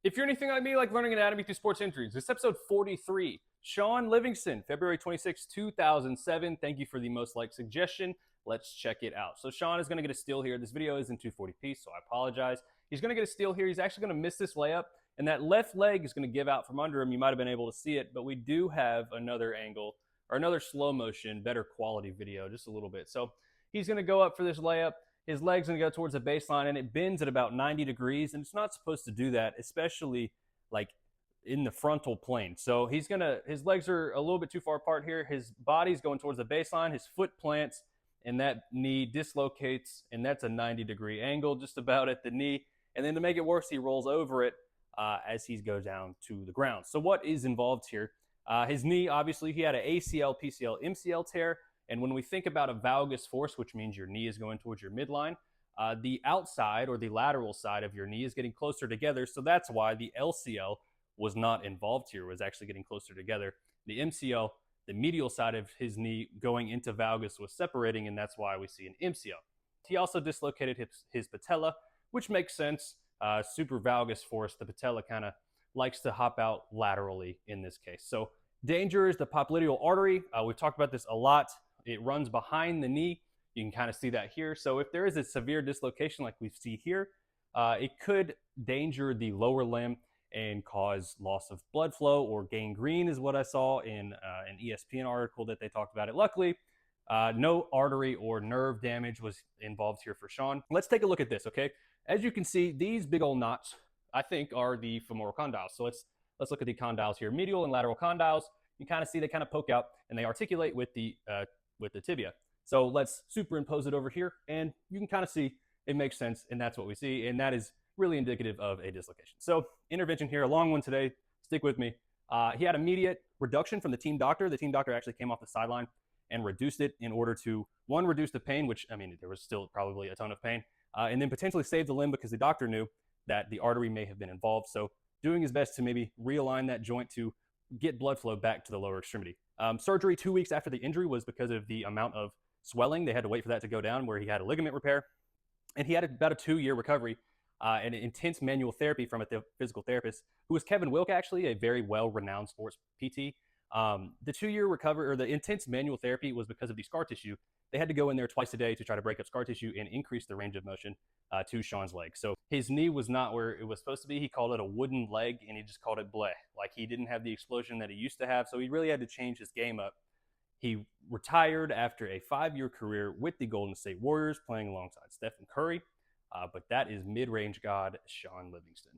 If you're anything like me, like learning anatomy through sports injuries, this is episode 43. Shaun Livingston, February 26, 2007. Thank you for the most liked suggestion. Let's check it out. So Shaun is going to get a steal here. This video is in 240p, so I apologize. He's going to get a steal here. He's actually going to miss this layup, and that left leg is going to give out from under him. You might have been able to see it, but we do have another angle or another slow motion, better quality video, just a little bit. So he's going to go up for this layup. His leg's going to go towards the baseline, and it bends at about 90 degrees, and it's not supposed to do that, especially like in the frontal plane. So his legs are a little bit too far apart here. His body's going towards the baseline. His foot plants, and that knee dislocates, and that's a 90-degree angle just about at the knee. And then to make it worse, he rolls over it as he goes down to the ground. So what is involved here? His knee, obviously, he had an ACL, PCL, MCL tear. And when we think about a valgus force, which means your knee is going towards your midline, the outside or the lateral side of your knee is getting closer together. So that's why the LCL was not involved here, was actually getting closer together. The MCL, the medial side of his knee going into valgus, was separating, and that's why we see an MCL. He also dislocated his patella, which makes sense. Super valgus force, the patella kind of likes to hop out laterally in this case. So danger is the popliteal artery. We've talked about this a lot. It runs behind the knee. You can kind of see that here. So if there is a severe dislocation like we see here, it could danger the lower limb and cause loss of blood flow or gangrene is what I saw in an ESPN article that they talked about it. Luckily, no artery or nerve damage was involved here for Shaun. Let's take a look at this, okay? As you can see, these big old knots, I think, are the femoral condyles. So let's look at the condyles here. Medial and lateral condyles, you kind of see they kind of poke out and they articulate with the tibia. So let's superimpose it over here, and you can kind of see it makes sense, and that's what we see, and that is really indicative of a dislocation. So intervention here, a long one today, stick with me. He had immediate reduction from the team doctor. The team doctor actually came off the sideline and reduced it in order to, one, reduce the pain, which, I mean, there was still probably a ton of pain, and then potentially save the limb because the doctor knew that the artery may have been involved. So doing his best to maybe realign that joint to get blood flow back to the lower extremity. Surgery 2 weeks after the injury was because of the amount of swelling. They had to wait for that to go down, where he had a ligament repair. And he had about a 2-year recovery and intense manual therapy from a physical therapist, who was Kevin Wilk, actually, a very well-renowned sports PT. The 2-year recovery, or the intense manual therapy, was because of the scar tissue. They had to go in there twice a day to try to break up scar tissue and increase the range of motion to Shaun's leg. So his knee was not where it was supposed to be. He called it a wooden leg, and he just called it bleh. Like, he didn't have the explosion that he used to have, so he really had to change his game up. He retired after a 5-year career with the Golden State Warriors, playing alongside Stephen Curry. But that is mid-range god Shaun Livingston.